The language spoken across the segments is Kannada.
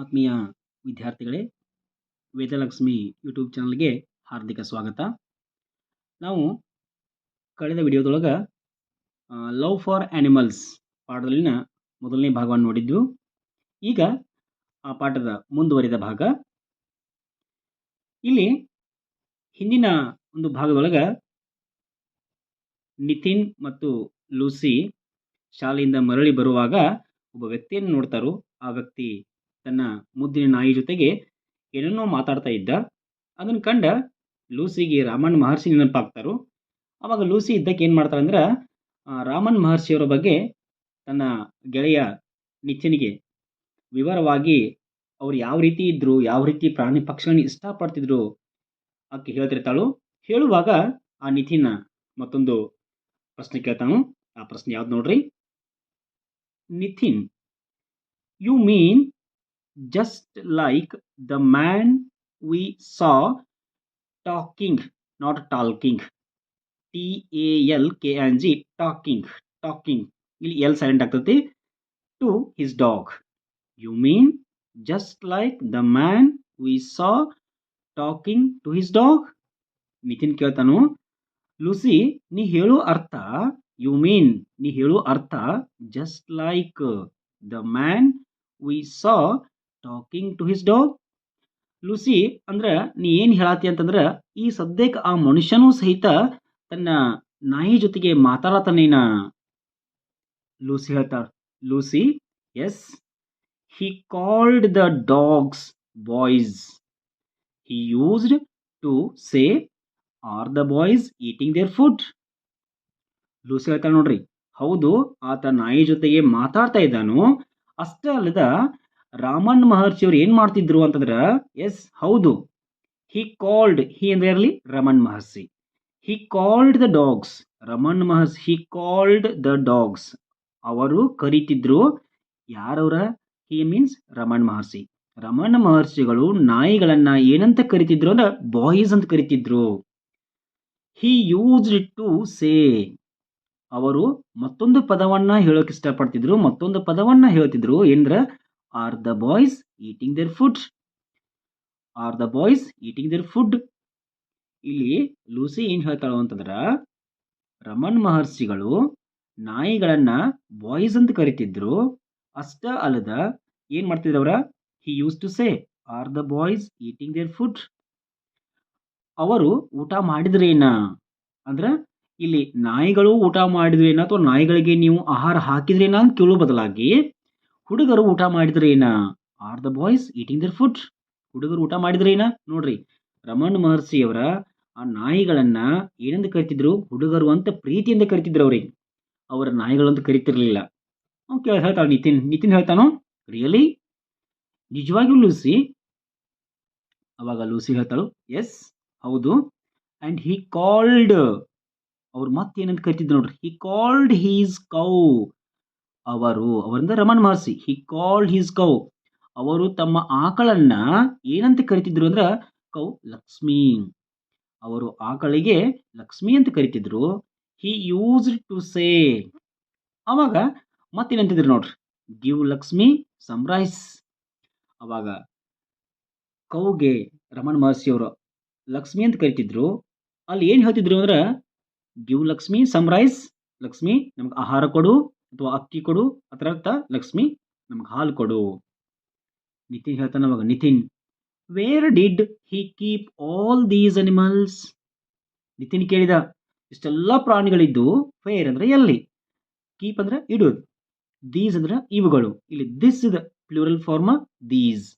ಆತ್ಮೀಯ ವಿದ್ಯಾರ್ಥಿಗಳೇ, ವೇದಲಕ್ಷ್ಮಿ ಯೂಟ್ಯೂಬ್ ಚಾನಲ್ಗೆ ಹಾರ್ದಿಕ ಸ್ವಾಗತ. ನಾವು ಕಳೆದ ವಿಡಿಯೋದೊಳಗೆ ಲವ್ ಫಾರ್ ಆ್ಯನಿಮಲ್ಸ್ ಪಾಠದಲ್ಲಿನ ಮೊದಲನೇ ಭಾಗವನ್ನು ನೋಡಿದ್ವು. ಈಗ ಆ ಪಾಠದ ಮುಂದುವರಿದ ಭಾಗ. ಇಲ್ಲಿ ಹಿಂದಿನ ಒಂದು ಭಾಗದೊಳಗೆ ನಿತಿನ್ ಮತ್ತು ಲೂಸಿ ಶಾಲೆಯಿಂದ ಮರಳಿ ಬರುವಾಗ ಒಬ್ಬ ವ್ಯಕ್ತಿಯನ್ನು ನೋಡ್ತಾರೋ. ಆ ವ್ಯಕ್ತಿ ತನ್ನ ಮುದ್ದಿನ ನಾಯಿ ಜೊತೆಗೆ ಏನನ್ನೋ ಮಾತಾಡ್ತಾ ಇದ್ದ. ಅದನ್ನು ಕಂಡ ಲೂಸಿಗೆ ರಾಮನ್ ಮಹರ್ಷಿ ನೆನಪಾಗ್ತಾರೋ. ಆವಾಗ ಲೂಸಿ ಇದ್ದಕ್ಕೆ ಏನು ಮಾಡ್ತಾಳೆ ಅಂದ್ರೆ, ರಾಮನ್ ಮಹರ್ಷಿಯವರ ಬಗ್ಗೆ ತನ್ನ ಗೆಳೆಯ ನಿತಿನ್ಗೆ ವಿವರವಾಗಿ ಅವ್ರು ಯಾವ ರೀತಿ ಇದ್ರು, ಯಾವ ರೀತಿ ಪ್ರಾಣಿ ಪಕ್ಷಿಗಳನ್ನ ಇಷ್ಟಪಡ್ತಿದ್ರು ಆಕೆ ಹೇಳ್ತಿರ್ತಾಳು. ಹೇಳುವಾಗ ಆ ನಿತಿನ್ ಮತ್ತೊಂದು ಪ್ರಶ್ನೆ ಕೇಳ್ತಾನು. ಆ ಪ್ರಶ್ನೆ ಯಾವ್ದು ನೋಡ್ರಿ. Nitin, you mean just like the man we saw talking, not talking, TALKING, talking ಇಲ್ಲಿ L silent ಆಗ್ತೈತಿ, to his dog. You mean just like the man we saw talking to his dog? Nitin ಕೇಳ್ತಾನು, ಲೂಸಿ ನೀ ಹೇಳೋ ಅರ್ಥ, ಯು ಮೀನ್ ನೀ ಹೇಳೋ ಅರ್ಥ just like the man we saw talking to his dog. Lucy ಅಂದ್ರೆ ನೀ ಏನು ಹೇಳತ್ತಿ ಅಂತಂದ್ರೆ, ಈ ಸದ್ಯಕ್ಕೆ ಆ ಮನುಷ್ಯನೂ ಸಹಿತ ತನ್ನ ನಾಯಿ ಜೊತೆಗೆ ಮಾತಾಡತಾನೇನ. ಲೂಸಿ ಹೇಳ್ತಾಳ, Lucy, yes, he called the dogs boys. He used to say, are the boys eating their food. Lucy ಹೇಳ್ತಾಳ, ನೋಡ್ರಿ, ಹೌದು, ಆತ ನಾಯಿ ಜೊತೆಗೆ ಮಾತಾಡ್ತಾ ಇದ್ದಾನು. ಅಷ್ಟೇ ಅಲ್ಲದ ರಾಮನ್ ಮಹರ್ಷಿಯವರು ಏನ್ ಮಾಡ್ತಿದ್ರು ಅಂತಂದ್ರೆ, ಎಸ್ ಹೌದು, ಹಿ ಕಾಲ್ಡ್, ಹಿ ಅಂದ್ರೆ ಇರಲಿ Raman Maharshi, he called the dogs, Raman Maharshi, he called the dogs, ಅವರು ಕರೀತಿದ್ರು. ಯಾರವರ? He means Raman Maharshi. ರಮಣ್ ಮಹರ್ಷಿಗಳು ನಾಯಿಗಳನ್ನ ಏನಂತ ಕರಿತಿದ್ರು ಅಂದ್ರೆ ಬಾಯ್ಸ್ ಅಂತ ಕರಿತಿದ್ರು. ಹಿ ಯೂಸ್ಡ್ ಟು ಸೇ, ಅವರು ಮತ್ತೊಂದು ಪದವನ್ನ ಹೇಳೋಕೆ ಇಷ್ಟಪಡ್ತಿದ್ರು, ಮತ್ತೊಂದು ಪದವನ್ನ ಹೇಳ್ತಿದ್ರು. ಏನಂದ್ರ, R the boys eating their food, R the boys eating their food. ಇಲ್ಲಿ ಲೂಸಿ ಏನ್ ಹೇಳ್ತಾಳು ಅಂತಂದ್ರ, ರಮಣ್ ಮಹರ್ಷಿಗಳು ನಾಯಿಗಳನ್ನ ಬಾಯ್ಸ್ ಅಂತ ಕರಿತಿದ್ರು. ಅಷ್ಟ ಅಲ್ಲದ ಏನ್ ಮಾಡ್ತಿದ್ರವ್ರ, he use to say, are the boys eating their food. ಅವರು ಊಟ ಮಾಡಿದ್ರೇನ ಅಂದ್ರ, ಇಲ್ಲಿ ನಾಯಿಗಳು ಊಟ ಮಾಡಿದ್ರೇನ ಅಥವಾ ನಾಯಿಗಳಿಗೆ ನೀವು ಆಹಾರ ಹಾಕಿದ್ರೇನ ಅಂತ ಕೇಳೋ ಬದಲಾಗಿ ಹುಡುಗರು ಊಟ ಮಾಡಿದ್ರೇನ, are the boys eating their food, ಹುಡುಗರು ಊಟ ಮಾಡಿದ್ರೇನ. ನೋಡ್ರಿ, ರಮಣ್ ಮಹರ್ಷಿಯವರ ಆ ನಾಯಿಗಳನ್ನ ಏನಂತ ಕರಿತಿದ್ರು, ಹುಡುಗರು ಅಂತ ಪ್ರೀತಿಯಿಂದ ಕರಿತಿದ್ರು. ಅವ್ರಿಗೆ ಅವರ ನಾಯಿಗಳು ಅಂತ ಕರಿತಿರ್ಲಿಲ್ಲ. ಹೇಳ್ತಾಳ ನಿತಿನ್ ಹೇಳ್ತಾನು, ರಿಯಲಿ, ನಿಜವಾಗಿಯೂ ಲೂಸಿ? ಅವಾಗ ಲೂಸಿ ಹೇಳ್ತಾಳು, ಎಸ್ ಹೌದು, ಅಂಡ್ ಹಿ ಕಾಲ್ಡ್, ಅವ್ರು ಮತ್ತೇನಂತ ಕರಿತಿದ್ರು ನೋಡ್ರಿ, ಹಿ ಕಾಲ್ಡ್ ಹೀಸ್ ಕೌ, ಅವರು, ಅವರಿಂದ Raman Maharshi, he called he's cow, ಅವರು ತಮ್ಮ ಆಕಳನ್ನ ಏನಂತ ಕರಿತಿದ್ರು ಅಂದ್ರ, ಕೌ ಲಕ್ಷ್ಮಿ, ಅವರು ಆಕಳಿಗೆ ಲಕ್ಷ್ಮಿ ಅಂತ ಕರಿತಿದ್ರು. ಹಿ ಯೂಸ್ಡ್ ಟು ಸೇ, ಅವಾಗ ಮತ್ತೇನಂತಿದ್ರು ನೋಡ್ರಿ, ಗಿವ್ ಲಕ್ಷ್ಮಿ ಸಮ್ ರೈಸ್. ಅವಾಗ ಕೌಗೆ ರಮಣ್ ಮಹರ್ಷಿ ಅವರು ಲಕ್ಷ್ಮಿ ಅಂತ ಕರಿತಿದ್ರು. ಅಲ್ಲಿ ಏನ್ ಹೇಳ್ತಿದ್ರು ಅಂದ್ರ, give Lakshmi some rice, Lakshmi ನಮ್ಗೆ ಆಹಾರ ಕೊಡು ಅಥವಾ ಅಕ್ಕಿ ಕೊಡು, ಅದರ ಅರ್ಥ ಲಕ್ಷ್ಮಿ ನಮ್ಗೆ ಹಾಲು ಕೊಡು. ನಿತಿನ್ ಹೇಳ್ತಾನ, ಅವಾಗ Nitin, wear did he keep all these animals? Nitin ಕೇಳಿದ, ಇಷ್ಟೆಲ್ಲ ಪ್ರಾಣಿಗಳಿದ್ದು, ವೇರ್ ಅಂದ್ರೆ ಎಲ್ಲಿ, ಕೀಪ್ ಅಂದ್ರೆ ಇಡೋದು, ದೀಸ್ ಅಂದ್ರೆ ಇವುಗಳು, ಇಲ್ಲಿ this is plural form these.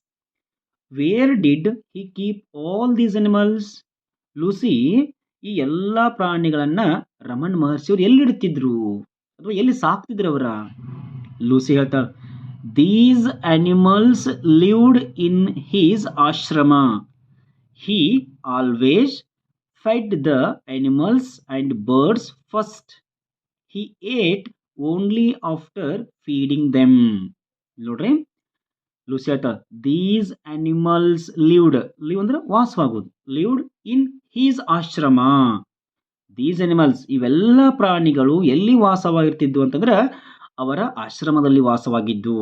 Where did he keep all these animals? Lucy, ಈ ಎಲ್ಲಾ ಪ್ರಾಣಿಗಳನ್ನ ರಮಣ್ ಮಹರ್ಷಿಯವರು ಎಲ್ಲಿಡ್ತಿದ್ರು ಅಥವಾ ಎಲ್ಲಿ ಸಾಕ್ತಿದ್ರು ಅವರ? ಲೂಸಿ ಹೇಳ್ತಾಳ, these animals lived in his ashram. He always fed the animals and birds first. He ate only after feeding them. ನೋಡ್ರಿ, ಲೂಸಿ ಹೇಳ್ತಾಳ, ದೀಸ್ ಅನಿಮಲ್ಸ್ ಲಿವ್ಡ್, ಲಿವ್ ಅಂದ್ರೆ ವಾಸವಾಗುವುದು, lived in his ashram. These animals, ಇವೆಲ್ಲ ಪ್ರಾಣಿಗಳು ಎಲ್ಲಿ ವಾಸವಾಗಿರ್ತಿದ್ವು ಅಂತಂದ್ರೆ ಅವರ ಆಶ್ರಮದಲ್ಲಿ ವಾಸವಾಗಿದ್ದು.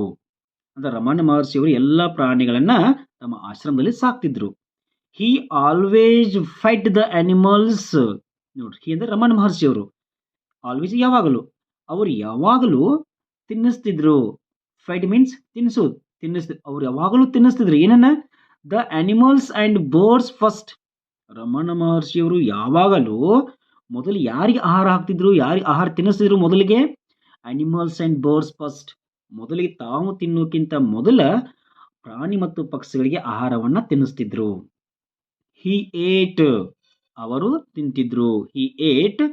ಅಂದ್ರೆ ರಮಣ ಮಹರ್ಷಿಯವರು ಎಲ್ಲ ಪ್ರಾಣಿಗಳನ್ನ ತಮ್ಮ ಆಶ್ರಮದಲ್ಲಿ ಸಾಕ್ತಿದ್ರು. He always fight the animals. ನೋಡ್ರಿ, ಹಿ ಅಂದ್ರೆ ರಮಣ ಮಹರ್ಷಿಯವರು. ಆಲ್ವೇಸ್ ಯಾವಾಗಲೂ, ಅವರು ಯಾವಾಗಲೂ ತಿನ್ನಿಸ್ತಿದ್ರು. ಫೈಟ್ ಮೀನ್ಸ್ ತಿನ್ನಿಸೋದು, ಅವ್ರು ಯಾವಾಗಲೂ ತಿನ್ನಿಸ್ತಿದ್ರು ಏನನ್ನ, the animals and birds first. Ramana ಮಹರ್ಷಿಯವರು ಯಾವಾಗಲೂ ಮೊದಲು ಯಾರಿಗೆ ಆಹಾರ ಹಾಕ್ತಿದ್ರು, ಯಾರಿಗೆ ಆಹಾರ ತಿನ್ನಿಸ್ತಿದ್ರು, ಮೊದಲಿಗೆ ಅನಿಮಲ್ಸ್ ಅಂಡ್ ಬರ್ಡ್ಸ್ ಫಸ್ಟ್. ಮೊದಲಿಗೆ ತಾವು ತಿನ್ನೋಕ್ಕಿಂತ ಮೊದಲ ಪ್ರಾಣಿ ಮತ್ತು ಪಕ್ಷಿಗಳಿಗೆ ಆಹಾರವನ್ನ ತಿನ್ನಿಸ್ತಿದ್ರು. ಹಿ ಏಟ್, ಅವರು ತಿಂತಿದ್ರು. He ate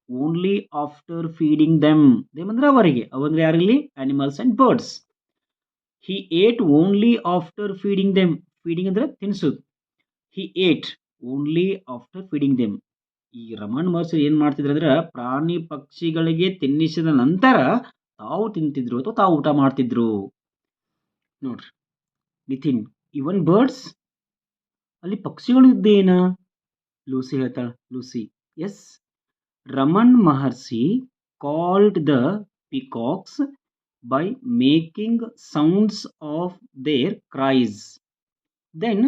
only after feeding them. Them ಅಂದ್ರೆ ಅವರಿಗೆ, ಅವಂದ್ರೆ ಯಾರಲ್ಲಿ, animals and birds. He ate only after feeding them. Feeding ಅಂದ್ರೆ ತಿನ್ನಿಸೋದು. He ate only after feeding them. ಈ ರಮಣ ಮಹರ್ಷಿ ಏನ್ ಮಾಡ್ತಿದ್ರು ಅಂದ್ರೆ, ಪ್ರಾಣಿ ಪಕ್ಷಿಗಳಿಗೆ ತಿನ್ನಿಸಿದ ನಂತರ ತಾವು ತಿಂತಿದ್ರು ಅಥವಾ ತಾವು ಊಟ ಮಾಡ್ತಿದ್ರು. ನೋಡ್ರಿ ನಿತಿನ್, ಇವನ್ ಬರ್ಡ್ಸ್, ಅಲ್ಲಿ ಪಕ್ಷಿಗಳು ಇದ್ದೇನ? ಲೂಸಿ ಹೇಳ್ತಾಳ. Lucy, yes, Raman Maharshi called the peacocks by making sounds of their cries. Then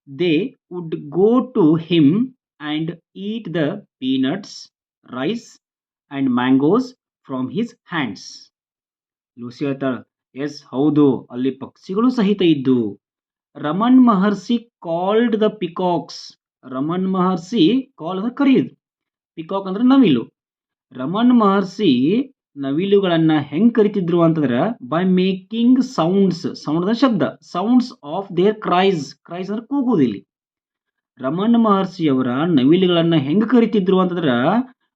they would go to him and eat the peanuts, rice, and mangoes from his hands. Lucy ಹೇಳ್ತಾಳ, ಎಸ್ ಹೌದು, ಅಲ್ಲಿ ಪಕ್ಷಿಗಳು ಸಹಿತ ಇದ್ದು. Raman Maharshi called the peacocks. Raman Maharshi call ಅಂದ್ರೆ ಕರೆಯುದು, ಪಿಕಾಕ್ ಅಂದ್ರೆ ನವಿಲು. ರಮಣ್ ಮಹರ್ಷಿ ನವಿಲುಗಳನ್ನ ಹೆಂಗ್ ಕರಿತಿದ್ರು ಅಂತಂದ್ರ, ಬೈ ಮೇಕಿಂಗ್ ಸೌಂಡ್ಸ್, ಸೌಂಡ್ ಅಂದ್ರೆ ಶಬ್ದ, ಸೌಂಡ್ಸ್ ಆಫ್ ದೇರ್ ಕ್ರೈಸ್. ಕ್ರೈಸ್ ಅಂದ್ರೆ ಕೂಗುವುದು. ಇಲ್ಲಿ ರಮಣ್ ಮಹರ್ಷಿ ಅವರ ನವಿಲುಗಳನ್ನ ಹೆಂಗ್ ಕರಿತಿದ್ರು ಅಂತಂದ್ರ,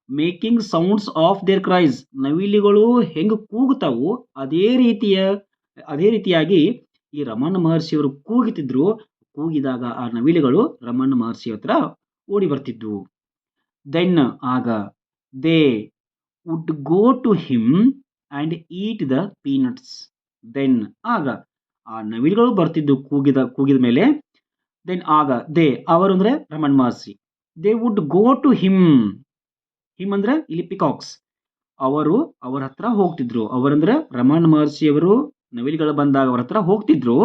ಮೇಕಿಂಗ್ ಸೌಂಡ್ಸ್ ಆಫ್ ದೇರ್ ಕ್ರೈಸ್. ನವಿಲುಗಳು ಹೆಂಗ್ ಕೂಗುತ್ತಾವು ಅದೇ ರೀತಿಯಾಗಿ ಈ ರಮಣ ಮಹರ್ಷಿಯವರು ಕೂಗುತ್ತಿದ್ರು. ಕೂಗಿದಾಗ ಆ ನವಿಲುಗಳು ರಮಣ ಮಹರ್ಷಿ ಹತ್ರ ಓಡಿ ಬರ್ತಿದ್ವು. ದೆನ್ ಆಗ, they would go to him and eat the peanuts. Then ಆಗ ಆ ನವಿಲುಗಳು ಬರ್ತಿದ್ದು ಕೂಗಿದ ಮೇಲೆ. ದೆನ್ ಆಗ, ದೇ ಅವರು ಅಂದ್ರೆ Raman Maharshi, they would go to him. Him ಅಂದ್ರೆ ಇಲ್ಲಿ ಪಿಕಾಕ್ಸ್. ಅವರು ಅವರ ಹತ್ರ ಹೋಗ್ತಿದ್ರು. ಅವರಂದ್ರೆ ರಮಣ್ ಮಹರ್ಷಿಯವರು ನವಿಲುಗಳು ಬಂದಾಗ ಅವರ ಹತ್ರ ಹೋಗ್ತಿದ್ರು.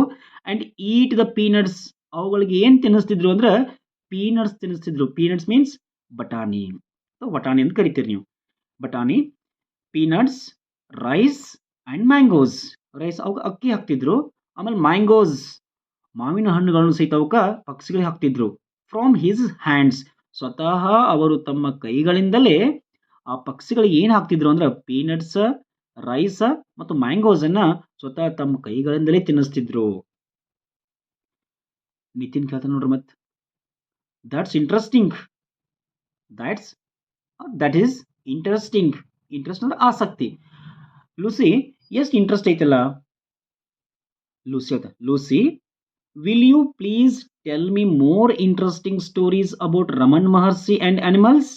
ಅಂಡ್ ಈಟ್ ದ ಪೀನಟ್ಸ್, ಅವುಗಳಿಗೆ ಏನ್ ತಿನ್ನಿಸ್ತಿದ್ರು ಅಂದ್ರೆ ಪೀನಟ್ಸ್ ತಿನ್ನಿಸ್ತಿದ್ರು. ಪೀನಟ್ಸ್ ಮೀನ್ಸ್ ಬಟಾಣಿ, ವಟಾಣಿ ಅಂತ ಕರಿತೀರಿ ನೀವು. ಬಟಾಣಿ, peanuts, rice and mangoes. Rice ಅವಾಗ ಅಕ್ಕಿ ಹಾಕ್ತಿದ್ರು. ಆಮೇಲೆ ಮ್ಯಾಂಗೋಸ್, ಮಾವಿನ ಹಣ್ಣುಗಳನ್ನು ಸಹಿತ ಅವಕ್ಕ ಪಕ್ಷಿಗಳಿಗೆ ಹಾಕ್ತಿದ್ರು. ಫ್ರಾಮ್ ಹಿಸ್ ಹ್ಯಾಂಡ್ಸ್, ಸ್ವತಃ ಅವರು ತಮ್ಮ ಕೈಗಳಿಂದಲೇ ಆ ಪಕ್ಷಿಗಳಿಗೆ ಏನ್ ಹಾಕ್ತಿದ್ರು ಅಂದ್ರೆ ಪೀನಟ್ಸ್, ರೈಸ್ ಮತ್ತು ಮ್ಯಾಂಗೋಸ್ ಅನ್ನ ಸ್ವತಃ ತಮ್ಮ ಕೈಗಳಿಂದಲೇ ತಿನ್ನಿಸ್ತಿದ್ರು. ನಿತಿನ್ ಕೇಳ್ತಾನೆ ನೋಡ್ರಿ, ಮತ್ that's interesting. That's that is interesting. Interest ಅಂದ್ರೆ ಆಸಕ್ತಿ. ಲೂಸಿ, ಎಷ್ಟು ಇಂಟ್ರೆಸ್ಟ್ ಐತಲ್ಲ. Lucy, will you please tell me more interesting stories about Raman Maharshi and animals.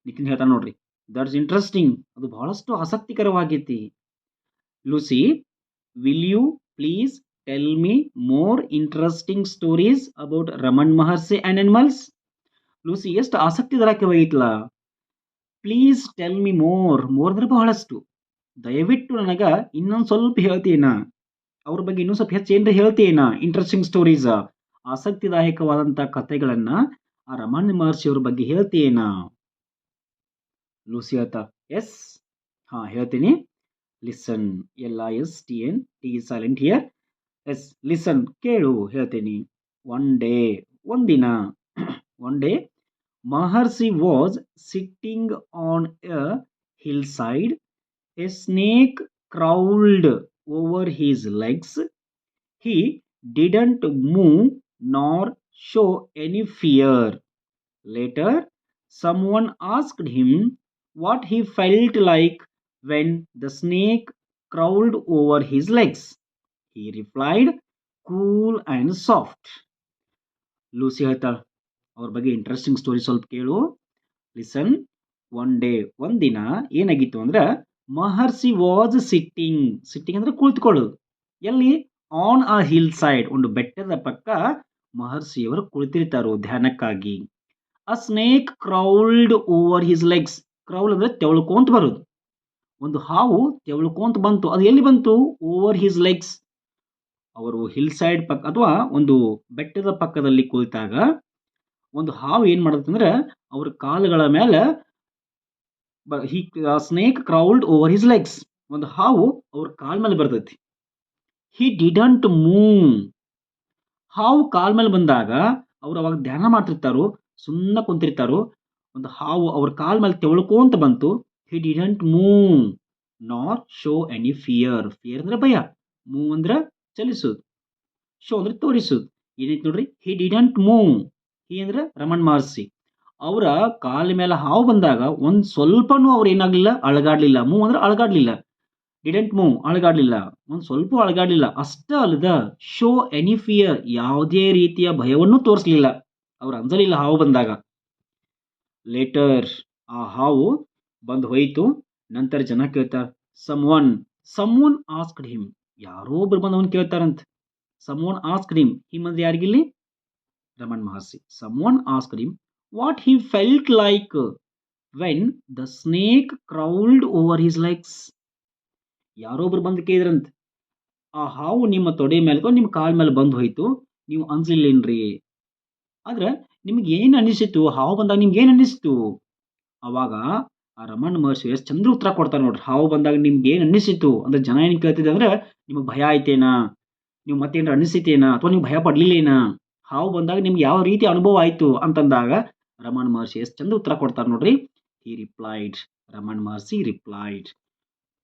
Nitin ಹೇಳ್ತಾನೆ ನೋಡ್ರಿ, ದಟ್ಸ್ ಇಂಟ್ರೆಸ್ಟಿಂಗ್, ಅದು ಬಹಳಷ್ಟು ಆಸಕ್ತಿಕರವಾಗೈತಿ. Lucy, will you please tell me more interesting stories about Raman Maharshi and animals. Lucy, ಎಷ್ಟು ಆಸಕ್ತಿದಾಯಕವಾಗೈತಲ್ಲ. Please tell me more. More ಅಂದ್ರೆ ಬಹಳಷ್ಟು. ದಯವಿಟ್ಟು ನನಗ ಇನ್ನೊಂದು ಸ್ವಲ್ಪ ಹೇಳ್ತೀನ, ಅವ್ರ ಬಗ್ಗೆ ಇನ್ನೊಂದು ಸ್ವಲ್ಪ ಹೆಚ್ಚು ಏನ್ರ ಹೇಳ್ತೀನ. ಇಂಟ್ರೆಸ್ಟಿಂಗ್ ಸ್ಟೋರೀಸ್, ಆಸಕ್ತಿದಾಯಕವಾದಂತ ಕಥೆಗಳನ್ನ ಆ ರಮಣ್ ಮಹರ್ಷಿ ಅವ್ರ ಬಗ್ಗೆ ಹೇಳ್ತೀನ. ಲೂಸಿ ಹೇಳ್ತಾ, ಎಸ್, ಹಾ ಹೇಳ್ತೀನಿ. Listen, LISTN, T is silent here. S, listen, ಕೇಳು, ಹೇಳ್ತೀನಿ. ಒನ್ ಡೇ, ಒಂದಿನ. One day Maharshi was sitting on a hillside. A snake crawled over his legs. He didn't move nor show any fear. Later, someone asked him what he felt like when the snake crawled over his legs. He replied, cool and soft. Lucy ಹೇಳ್ತಾಳ, ಅವ್ರ ಬಗ್ಗೆ ಇಂಟ್ರೆಸ್ಟಿಂಗ್ ಸ್ಟೋರಿ ಸ್ವಲ್ಪ ಕೇಳು. ಲಿಸನ್. ಒನ್ ಡೇ, ಒಂದಿನ ಏನಾಗಿತ್ತು ಅಂದ್ರೆ, ಮಹರ್ಷಿ ವಾಸ್ ಸಿಟ್ಟಿಂಗ್. ಸಿಟ್ಟಿಂಗ್ ಅಂದ್ರೆ ಕುಳಿತುಕೊಳ್ಳೋದು. ಎಲ್ಲಿ? ಆನ್ ಅ ಹಿಲ್ ಸೈಡ್, ಒಂದು ಬೆಟ್ಟದ ಪಕ್ಕ ಮಹರ್ಷಿಯವರು ಕುಳಿತಿರ್ತಾರೋ ಧ್ಯಾನಕ್ಕಾಗಿ. A snake crawled over his legs. Crawl ಅಂದ್ರೆ ತೆವಳ್ಕೊಂತ ಬರೋದು. ಒಂದು ಹಾವು ತೆವಳ್ಕೊಂತ ಬಂತು. ಅದು ಎಲ್ಲಿ ಬಂತು? Over his legs. ಅವರು ಹಿಲ್ ಸೈಡ್ ಪಕ್ಕ ಅಥವಾ ಒಂದು ಬೆಟ್ಟದ ಪಕ್ಕದಲ್ಲಿ ಕುಳಿತಾಗ ಒಂದು ಹಾವು ಏನ್ ಮಾಡತ್ತಂದ್ರೆ ಅವ್ರ ಕಾಲುಗಳ ಮೇಲೆ snake crawled over his legs. ಒಂದು ಹಾವು ಅವ್ರ ಕಾಲ್ ಮೇಲೆ ಬರ್ತೈತಿ. He didn't move. ಹಾವು ಕಾಲ್ ಮೇಲೆ ಬಂದಾಗ ಅವ್ರು ಅವಾಗ ಧ್ಯಾನ ಮಾಡ್ತಿರ್ತಾರೋ, ಸುಮ್ಮನೆ ಕುಂತಿರ್ತಾರೋ. ಒಂದು ಹಾವು ಅವ್ರ ಕಾಲ್ ಮೇಲೆ ತೆವಳ್ಕೊಂತ ಬಂತು. ಹಿ ಡಿಡಂಟ್ ಮೂವ್ ನಾರ್ ಶೋ ಎನಿ ಫಿಯರ್. ಫಿಯರ್ ಅಂದ್ರೆ ಭಯ, ಮೂವ್ ಅಂದ್ರೆ ಚಲಿಸೋದು, ಶೋ ಅಂದ್ರೆ ತೋರಿಸೋದು. ಏನೈತಿ ನೋಡ್ರಿ, ಹಿ ಡಿಡಂಟ್ ಮೂವ್. ಹಿ ಅಂದ್ರೆ ರಮಣ್ ಮಹರ್ಷಿ. ಅವರ ಕಾಲ ಮೇಲೆ ಹಾವು ಬಂದಾಗ ಒಂದ್ ಸ್ವಲ್ಪನೂ ಅವ್ರು ಏನಾಗ್ಲಿಲ್ಲ, ಅಳಗಾಡ್ಲಿಲ್ಲ. ಮೂವ್ ಅಂದ್ರೆ ಅಳಗಾಡ್ಲಿಲ್ಲ. Didn't move, ಅಳಗಾಡ್ಲಿಲ್ಲ. ಒಂದ್ ಸ್ವಲ್ಪ ಅಳಗಾಡ್ಲಿಲ್ಲ. ಅಷ್ಟ ಅಲ್ಲದ ಶೋ ಎನಿ ಫಿಯರ್, ಯಾವುದೇ ರೀತಿಯ ಭಯವನ್ನು ತೋರಿಸಲಿಲ್ಲ. ಅವ್ರು ಅಂಜಲಿಲ್ಲ ಹಾವು ಬಂದಾಗ. ಲೇಟರ್ ಆ ಹಾವು ಬಂದು ಹೋಯಿತು. ನಂತರ ಜನ ಕೇಳ್ತಾರ, ಸಮ್ ಒನ್ ಆಸ್ಕ್ಡ್ ಹಿಮ್. ಯಾರೋ ಒಬ್ರು ಬಂದು ಅವನ್ ಕೇಳ್ತಾರಂತ. Someone asked him. Him ಅಂದ್ರೆ ಯಾರಿಗಿಲ್ಲಿ? Raman Maharshi. Someone asked him what he felt like when the snake crawled over his legs. ಯಾರೊಬ್ರು ಬಂದು ಕೇಳಿದ್ರಂತ, ಆ ಹಾವು ನಿಮ್ಮ ತೊಡೆ ಮೇಲೆ ನಿಮ್ಮ ಕಾಲ್ ಮೇಲೆ ಬಂದು ಹೋಯ್ತು, ನೀವು ಅನ್ಸ್ಲಿಲ್ಲೇನ್ರಿ? ಆದ್ರೆ ನಿಮ್ಗೆ ಏನ್ ಅನಿಸಿತು? ಹಾವು ಬಂದಾಗ ನಿಮ್ಗೆ ಏನ್ ಅನಿಸ್ತು? ಅವಾಗ ಆ ರಮಣ್ ಮಹರ್ಷಿ ಎಷ್ಟು ಚಂದ್ರ ಉತ್ತರ ಕೊಡ್ತಾರೆ ನೋಡ್ರಿ. ಹಾವು ಬಂದಾಗ ನಿಮ್ಗೆ ಏನ್ ಅನಿಸಿತು ಅಂದ್ರೆ ಜನ ಏನ್ ಕೇಳ್ತಿದ್ದೆ ಅಂದ್ರೆ, ನಿಮ್ಗೆ ಭಯ ಆಯ್ತೇನಾ, ನೀವು ಮತ್ತೇನಾರ ಅನಿಸಿತೇನಾ, ಅಥವಾ ನೀವು ಭಯ ಪಡ್ಲಿಲ್ಲೇನಾ, ಹಾವು ಬಂದಾಗ ನಿಮ್ಗೆ ಯಾವ ರೀತಿ ಅನುಭವ ಆಯ್ತು ಅಂತಂದಾಗ ರಮಣ್ ಮಹರ್ಷಿ ಎಷ್ಟು ಚಂದ ಉತ್ತರ ಕೊಡ್ತಾರೆ ನೋಡ್ರಿ. He replied, Raman Maharshi replied,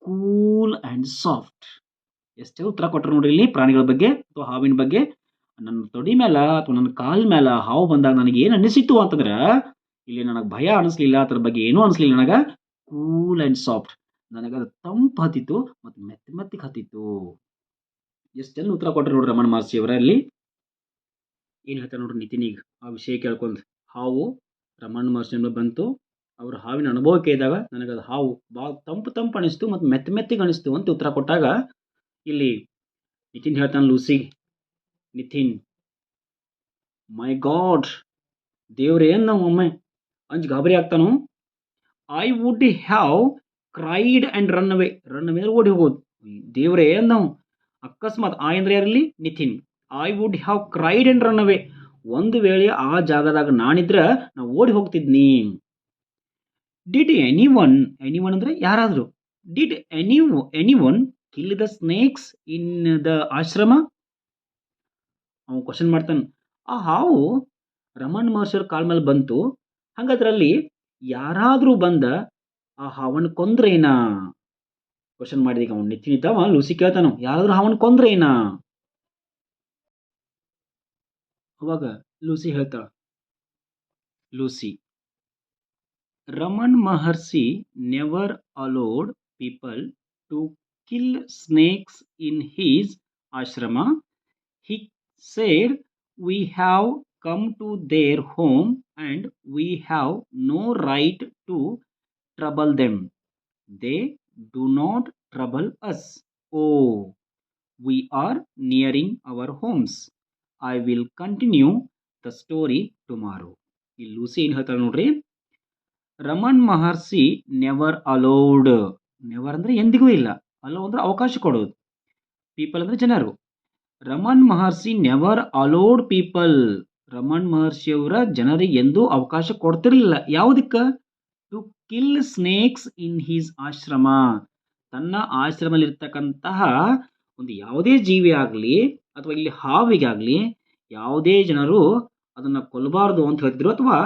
cool and soft. ಎಷ್ಟು ಉತ್ತರ ಕೊಟ್ಟರು ನೋಡ್ರಿ ಇಲ್ಲಿ ಪ್ರಾಣಿಗಳ ಬಗ್ಗೆ ಅಥವಾ ಹಾವಿನ ಬಗ್ಗೆ. ನನ್ನ ತೊಡಿ ಮೇಲ ಅಥವಾ ನನ್ನ ಕಾಲ್ ಮೇಲ ಹಾವು ಬಂದಾಗ ನನಗೆ ಏನು ಅನಿಸಿತು ಅಂತಂದ್ರೆ, ಇಲ್ಲಿ ನನಗೆ ಭಯ ಅನಿಸ್ಲಿಲ್ಲ, ಅದ್ರ ಬಗ್ಗೆ ಏನೂ ಅನಿಸ್ಲಿಲ್ಲ. ನನಗೆ ಕೂಲ್ ಅಂಡ್ ಸಾಫ್ಟ್, ನನಗೆ ಅದು ತಂಪು ಹತ್ತಿತ್ತು ಮತ್ತು ಮೆತ್ತಗೆ ಹತ್ತಿತ್ತು. ಎಷ್ಟೆಲ್ಲ ಉತ್ತರ ಕೊಟ್ಟರು ನೋಡ್ರಿ ರಮಣ ಮಹರ್ಷಿ ಅವರಲ್ಲಿ. ಏನು ಹೇಳ್ತಾರೆ ನೋಡ್ರಿ ನಿತಿನಿಗೆ ಆ ವಿಷಯ ಕೇಳ್ಕೊಂಡು. ಹಾವು ರಮಣ ಮಹರ್ಷಿ ಬಂತು. ಅವ್ರ ಹಾವಿನ ಅನುಭವ ಕೇಳಿದಾಗ ನನಗದು ಹಾವು ಭಾಳ ತಂಪು ಅನಿಸ್ತು ಮತ್ತು ಮೆತ್ತಗೆ ಅನಿಸ್ತು ಅಂತ ಉತ್ತರ ಕೊಟ್ಟಾಗ, ಇಲ್ಲಿ ನಿತಿನ್ ಹೇಳ್ತಾನೆ ಲೂಸಿಗೆ, ನಿತಿನ್, ಮೈ ಗಾಡ್, ದೇವ್ರೇ ನಾವು ಒಮ್ಮೆ ಅಂಜ್ ಗಾಬರಿ ಆಗ್ತಾನು. I would have cried and run away ಅಂದ್ರೆ ಓಡಿ ಹೋಗೋದು. ದೇವ್ರೇ ನಾವು ಅಕಸ್ಮಾತ್ ಆ ಅಂದ್ರೆ ಯಾರಲ್ಲಿ? Nitin. I would have cried and run away. ಒಂದು ವೇಳೆ ಆ ಜಾಗದಾಗ ನಾನಿದ್ರೆ ನಾವು ಓಡಿ ಹೋಗ್ತಿದ್ನಿ. ಡಿಡ್ ಎನಿವನ್ ಅಂದ್ರೆ ಯಾರಾದ್ರು, did anyone kill the snakes in the ಆಶ್ರಮ? ಅವನು ಕ್ವಶನ್ ಮಾಡ್ತಾನೆ. ಆ ಹಾವು ರಮಣ್ ಮಹರ್ಷಿಯವ್ರ ಕಾಲ್ ಮೇಲೆ ಬಂತು, ಹಂಗದ್ರಲ್ಲಿ ಯಾರಾದ್ರೂ ಬಂದ ಆ ಹಾವನ್ ಕೊಂದ್ರೇನಾ? ಕ್ವಶನ್ ಮಾಡಿದೀಗ ಅವ್ನು ನಿಂತಿದ್ದಾವ. ಲೂಸಿ ಕೇಳ್ತಾನ, ಯಾರಾದ್ರೂ ಹಾವನ್ ಕೊಂದ್ರೇನಾ? ಅವಾಗ ಲೂಸಿ ಹೇಳ್ತಾಳ, Lucy, Raman Maharshi never allowed people to kill snakes in his ashrama. He said, we have come to their home and we have no right to trouble them. They do not trouble us. Oh, we are nearing our homes. I will continue the story tomorrow. ಇಲ್ಲಿ ಲೂಸಿ ಏನು ಹೇಳ್ತಾಳೆ ನೋಡ್ರಿ, Raman Maharshi never allowed. Never ಅಂದ್ರೆ ಎಂದಿಗೂ ಇಲ್ಲ, ಅಲೋ ಅಂದ್ರೆ ಅವಕಾಶ ಕೊಡೋದು, ಪೀಪಲ್ ಅಂದ್ರೆ ಜನರು. Raman Maharshi never allowed people. Raman ಮಹರ್ಷಿಯವರ ಜನರಿಗೆ ಎಂದೂ ಅವಕಾಶ ಕೊಡ್ತಿರ್ಲಿಲ್ಲ. ಯಾವುದಕ್ಕ? To kill snakes in his ashram. ತನ್ನ ಆಶ್ರಮದಲ್ಲಿರ್ತಕ್ಕಂತಹ ಒಂದು ಯಾವುದೇ ಜೀವಿ ಆಗಲಿ ಅಥವಾ ಇಲ್ಲಿ ಹಾವಿಗಾಗಲಿ ಯಾವುದೇ ಜನರು ಅದನ್ನ ಕೊಲ್ಲಬಾರದು ಅಂತ ಹೇಳ್ತಿದ್ರು, ಅಥವಾ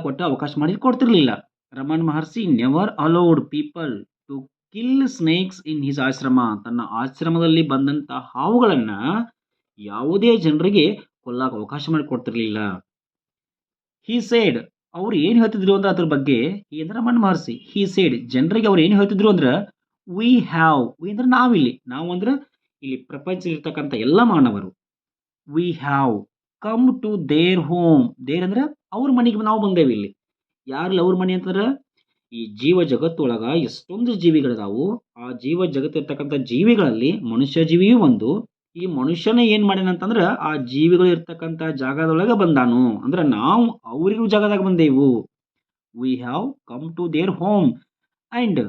ಕೊಟ್ಟ ಅವಕಾಶ ಮಾಡಿ ಕೊಡ್ತಿರ್ಲಿಲ್ಲ. Raman Maharshi never allowed people to kill snakes in his ashram. ತನ್ನ ಆಶ್ರಮದಲ್ಲಿ ಬಂದಂತ ಹಾವುಗಳನ್ನ ಯಾವುದೇ ಜನರಿಗೆ ಕೊಲ್ಲಾಕ ಅವಕಾಶ ಮಾಡಿ ಕೊಡ್ತಿರ್ಲಿಲ್ಲ. ಹಿ ಸೇಡ್, ಅವ್ರು ಏನ್ ಹೇಳ್ತಿದ್ರು ಅಂದ್ರೆ ಅದ್ರ ಬಗ್ಗೆ, ಈ ಅಂದ್ರೆ ರಮಣ್ ಮಹರ್ಷಿ. ಹಿ ಸೇಡ್, ಜನರಿಗೆ ಅವ್ರು ಏನ್ ಹೇಳ್ತಿದ್ರು ಅಂದ್ರೆ, ವಿ ಅಂದ್ರೆ ನಾವಿಲ್ಲಿ, ನಾವು ಅಂದ್ರೆ ಇಲ್ಲಿ ಪ್ರಪಂಚದಲ್ಲಿರ್ತಕ್ಕಂಥ ಎಲ್ಲ ಮಾನವರು. We have come to their home. Their ಅಂದ್ರೆ ಅವ್ರ ಮನೆಗೆ ನಾವು ಬಂದೇವಿ. ಇಲ್ಲಿ ಯಾರಲ್ಲಿ ಅವ್ರ ಮನೆ ಅಂತಂದ್ರೆ, ಈ ಜೀವ ಜಗತ್ತೊಳಗ ಎಷ್ಟೊಂದು ಜೀವಿಗಳಿದಾವು. ಆ ಜೀವ ಜಗತ್ತಿರ್ತಕ್ಕಂಥ ಜೀವಿಗಳಲ್ಲಿ ಮನುಷ್ಯ ಜೀವಿಯೂ ಒಂದು. ಈ ಮನುಷ್ಯನ ಏನ್ ಮಾಡ್ಯಾನ ಅಂತಂದ್ರ ಆ ಜೀವಿಗಳು ಇರ್ತಕ್ಕಂಥ ಜಾಗದೊಳಗ ಬಂದಾನು. ಅಂದ್ರೆ ನಾವು ಅವ್ರಿಗೂ ಜಾಗದಾಗ ಬಂದೇವು. We have come to their home and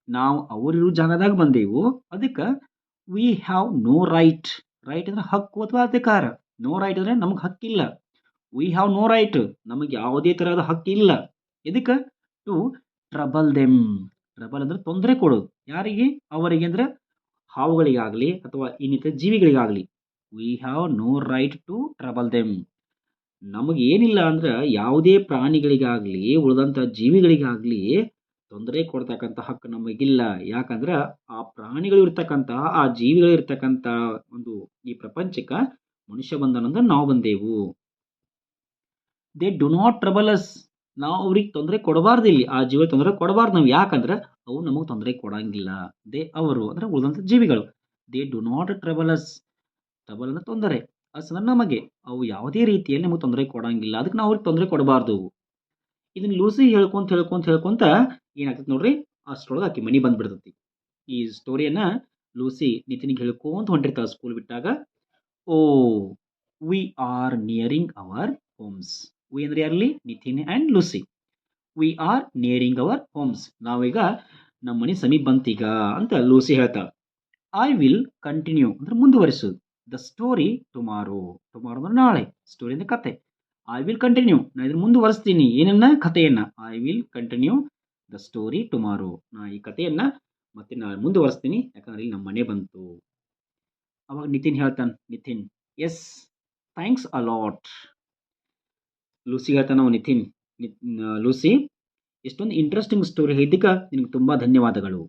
ನಾವು ಅವರಿರೋ ಜಾಗದಾಗ ಬಂದೇವು, ಅದಕ್ಕೆ we have no right. Right ಅಂದ್ರೆ ಹಕ್ಕು ಅಥವಾ ಅಧಿಕಾರ. ನೋ ರೈಟ್ ಅಂದ್ರೆ ನಮಗೆ ಹಕ್ಕಿಲ್ಲ. ವಿ ಹ್ಯಾವ್ ನೋ ರೈಟ್, ನಮಗೆ ಯಾವುದೇ ತರಹದ ಹಕ್ಕಿಲ್ಲ. ಇದಕ್ಕೆ ಟು ಟ್ರಬಲ್ ದೆಮ್. ಟ್ರಬಲ್ ಅಂದ್ರೆ ತೊಂದರೆ ಕೊಡೋದು. ಯಾರಿಗೆ? ಅವರಿಗೆ ಅಂದ್ರೆ ಹಾವುಗಳಿಗಾಗಲಿ ಅಥವಾ ಇನ್ನಿತರ ಜೀವಿಗಳಿಗಾಗಲಿ. We have no right to trouble them. ನಮಗೇನಿಲ್ಲ ಅಂದ್ರೆ ಯಾವುದೇ ಪ್ರಾಣಿಗಳಿಗಾಗಲಿ ಉಳಿದಂಥ ಜೀವಿಗಳಿಗಾಗಲಿ ತೊಂದರೆ ಕೊಡ್ತಕ್ಕಂಥ ಹಕ್ಕು ನಮಗಿಲ್ಲ. ಯಾಕಂದ್ರೆ ಆ ಪ್ರಾಣಿಗಳು ಇರ್ತಕ್ಕಂತಹ ಆ ಜೀವಿಗಳು ಇರ್ತಕ್ಕಂಥ ಒಂದು ಈ ಪ್ರಪಂಚಕ್ಕೆ ಮನುಷ್ಯ ಬಂದನಂದ್ರೆ ನಾವು ಬಂದೇವು. They do not trouble us. ನಾವು ಅವ್ರಿಗೆ ತೊಂದರೆ ಕೊಡಬಾರ್ದು. ಇಲ್ಲಿ ಆ ಜೀವ ತೊಂದರೆ ಕೊಡಬಾರ್ದು ನಾವು. ಯಾಕಂದ್ರೆ ಅವು ನಮಗೆ ತೊಂದರೆ ಕೊಡಂಗಿಲ್ಲ. ದೇ ಅವರು ಅಂದ್ರೆ ಉಳಿದಂಥ ಜೀವಿಗಳು. They do not trouble us. Trouble ಅಂದ್ರೆ ತೊಂದರೆ, ಅಸ್ ಅಂದ್ರೆ ನಮಗೆ. ಅವು ಯಾವುದೇ ರೀತಿಯಲ್ಲಿ ನಮಗೆ ತೊಂದರೆ ಕೊಡಂಗಿಲ್ಲ, ಅದಕ್ಕೆ ನಾವು ಅವ್ರಿಗೆ ತೊಂದರೆ ಕೊಡಬಾರ್ದು. ಇದನ್ನ ಲೂಸಿ ಹೇಳ್ಕೊಂತ ಏನಾಗ್ತದೆ ನೋಡ್ರಿ, ಅಷ್ಟರೊಳಗೆ ಆಕಿ ಮನಿ ಬಂದ್ಬಿಡ್ತೈತಿ. ಈ ಸ್ಟೋರಿಯನ್ನ ಲೂಸಿ ನಿತಿನ್ಗೆ ಹೇಳ್ಕೊಂತ ಹೊಂಟಿರ್ತಾಳ ಸ್ಕೂಲ್ ಬಿಟ್ಟಾಗ. Oh, we are nearing our homes. We ಅಂದ್ರೆ ಯಾರಲ್ಲಿ? Nitin and Lucy. We are nearing our homes. ನಾವೀಗ ನಮ್ಮ ಮನೆ ಸಮೀಪ ಬಂತೀಗ ಅಂತ ಲೂಸಿ ಹೇಳ್ತಾಳ. ಐ ವಿಲ್ ಕಂಟಿನ್ಯೂ ಅಂದ್ರೆ ಮುಂದುವರಿಸೋದು. The story tomorrow. ಟುಮಾರೋ ಅಂದ್ರೆ ನಾಳೆ. ಸ್ಟೋರಿ ಅಂದ್ರೆ ಕತೆ. ಐ ವಿಲ್ ಕಂಟಿನ್ಯೂ, ನಾನು ಇದನ್ನು ಮುಂದುವರಿಸ್ತೀನಿ. ಏನನ್ನ? ಕಥೆಯನ್ನ. I will continue the story tomorrow. ನಾ ಈ ಕಥೆಯನ್ನ ಮತ್ತೆ ನಾನು ಮುಂದುವರಿಸ್ತೀನಿ, ಯಾಕಂದ್ರೆ ಇಲ್ಲಿ ನಮ್ಮ ಮನೆ ಬಂತು. ಅವಾಗ ನಿತಿನ್ ಹೇಳ್ತಾನೆ, Nitin yes thanks a lot. Lucy ಹೇಳ್ತಾನೆ ನಿತಿನ್, ಲೂಸಿ ಎಷ್ಟೊಂದು ಇಂಟ್ರೆಸ್ಟಿಂಗ್ ಸ್ಟೋರಿ ಹೇಳಿದ್ದಕ್ಕೆ ನಿನಗೆ ತುಂಬ ಧನ್ಯವಾದಗಳು.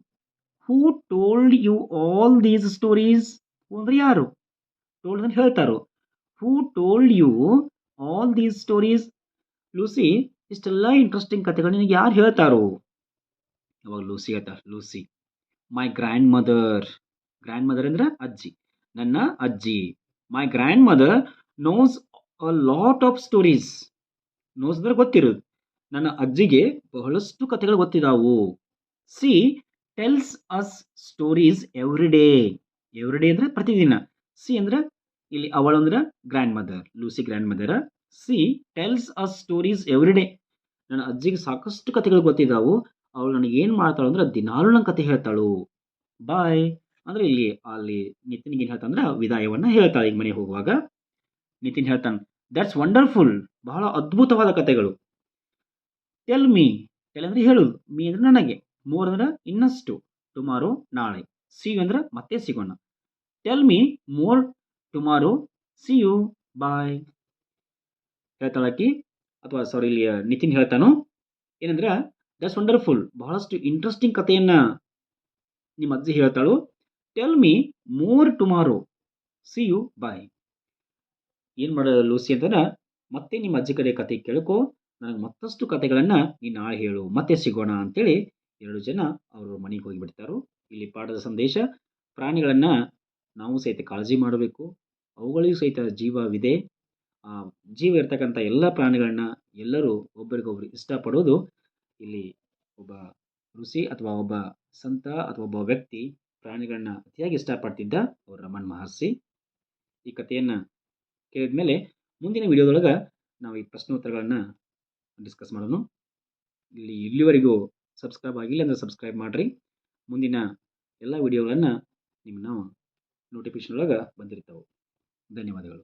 Who told you all these stories? ಅಂದ್ರೆ ಯಾರು? ಟೋಲ್ಡ್ ಅಂದ್ರೆ ಹೇಳ್ತಾರೋ. Who told you all these stories? Lucy, ಇಷ್ಟೆಲ್ಲ ಇಂಟ್ರೆಸ್ಟಿಂಗ್ ಕಥೆಗಳು ನಿನಗೆ ಯಾರು ಹೇಳ್ತಾರೋ? ಅವಾಗ ಲೂಸಿ ಹೇಳ್ತಾರ, Lucy my grandmother. Grandmother ಅಂದ್ರೆ ಅಜ್ಜಿ, ನನ್ನ ಅಜ್ಜಿ. My grandmother knows a lot of stories. Knows ಅಂದ್ರೆ ಗೊತ್ತಿರೋದು. ನನ್ನ ಅಜ್ಜಿಗೆ ಬಹಳಷ್ಟು ಕಥೆಗಳು ಗೊತ್ತಿದಾವು. She tells us stories every day. Every day ಅಂದ್ರೆ ಪ್ರತಿದಿನ. ಸಿ ಅಂದ್ರೆ ಇಲ್ಲಿ ಅವಳು ಅಂದ್ರೆ grandmother, Lucy grandmother. She tells us stories every day. ನನ್ನ ಅಜ್ಜಿಗೆ ಸಾಕಷ್ಟು ಕಥೆಗಳು ಗೊತ್ತಿದ್ದಾವು. ಅವಳು ನನಗೆ ಏನು ಮಾಡ್ತಾಳು ಅಂದ್ರೆ ದಿನಾಲು ನಂಗೆ ಕತೆ ಹೇಳ್ತಾಳು. ಬಾಯ್ ಅಂದ್ರೆ ಇಲ್ಲಿ ಅಲ್ಲಿ ನಿತಿನ್ಗೆ ಏನು ಹೇಳ್ತಾನೆ ವಿದಾಯವನ್ನ ಹೇಳ್ತಾಳೆ ಈಗ ಮನೆಗೆ ಹೋಗುವಾಗ. ನಿತಿನ್ ಹೇಳ್ತಾನೆ, ದಟ್ಸ್ ವಂಡರ್ಫುಲ್. ಬಹಳ ಅದ್ಭುತವಾದ ಕಥೆಗಳು. Tell me. ಟೆಲ್ ಅಂದ್ರೆ ಹೇಳು. ಮೀ ಅಂದ್ರೆ ನನಗೆ. ಮೋರ್ ಅಂದ್ರೆ ಇನ್ನಷ್ಟು. ಟುಮಾರೋ ನಾಳೆ. ಸಿ ಯು ಅಂದ್ರೆ ಮತ್ತೆ ಸಿಗೋಣ. Tell me more tomorrow. See you. Bye ಹೇಳ್ತಾಳಕಿ. ಅಥವಾ ಸಾರಿ, ಇಲ್ಲಿ ನಿತಿನ್ ಹೇಳ್ತಾನು ಏನಂದ್ರೆ, ದಟ್ಸ್ ವಂಡರ್ಫುಲ್. ಬಹಳಷ್ಟು ಇಂಟ್ರೆಸ್ಟಿಂಗ್ ಕಥೆಯನ್ನ ನಿಮ್ಮ ಅಜ್ಜಿ ಹೇಳ್ತಾಳು. Tell me more tomorrow. See you. Bye. ಏನು ಮಾಡೋದು ಲೂಸಿ ಅಂತಂದ್ರೆ, ಮತ್ತೆ ನಿಮ್ಮ ಅಜ್ಜಿ ಕಡೆ ಕತೆ ಕೇಳ್ಕೊ, ನನಗೆ ಮತ್ತಷ್ಟು ಕತೆಗಳನ್ನು ನೀನು ನಾಳೆ ಹೇಳು, ಮತ್ತೆ ಸಿಗೋಣ ಅಂತೇಳಿ ಎರಡು ಜನ ಅವರು ಮನೆಗೆ ಹೋಗಿಬಿಡ್ತಾರೋ. ಇಲ್ಲಿ ಪಾಠದ ಸಂದೇಶ: ಪ್ರಾಣಿಗಳನ್ನು ನಾವು ಸಹಿತ ಕಾಳಜಿ ಮಾಡಬೇಕು. ಅವುಗಳಿಗೂ ಸಹಿತ ಜೀವವಿದೆ. ಆ ಜೀವ ಇರ್ತಕ್ಕಂಥ ಎಲ್ಲ ಪ್ರಾಣಿಗಳನ್ನ ಎಲ್ಲರೂ ಒಬ್ಬರಿಗೊಬ್ಬರು ಇಷ್ಟಪಡೋದು. ಇಲ್ಲಿ ಒಬ್ಬ ಋಷಿ ಅಥವಾ ಒಬ್ಬ ಸಂತ ಅಥವಾ ಒಬ್ಬ ವ್ಯಕ್ತಿ ಪ್ರಾಣಿಗಳನ್ನ ಅತಿಯಾಗಿ ಇಷ್ಟಪಡ್ತಿದ್ದ, ಅವರು ರಮಣ್ ಮಹರ್ಷಿ. ಈ ಕಥೆಯನ್ನು ಕೇಳಿದ ಮೇಲೆ ಮುಂದಿನ ವಿಡಿಯೋದೊಳಗೆ ನಾವು ಈ ಪ್ರಶ್ನೋತ್ತರಗಳನ್ನು ಡಿಸ್ಕಸ್ ಮಾಡೋಣ. ಇಲ್ಲಿವರೆಗೂ ಸಬ್ಸ್ಕ್ರೈಬ್ ಆಗಿಲ್ಲ ಅಂದರೆ ಸಬ್ಸ್ಕ್ರೈಬ್ ಮಾಡಿರಿ. ಮುಂದಿನ ಎಲ್ಲ ವಿಡಿಯೋಗಳನ್ನು ನಿಮ್ಮ ನೋಟಿಫಿಕೇಶನ್ ಒಳಗೆ ಬಂದಿರ್ತಾವೆ. ಧನ್ಯವಾದಗಳು.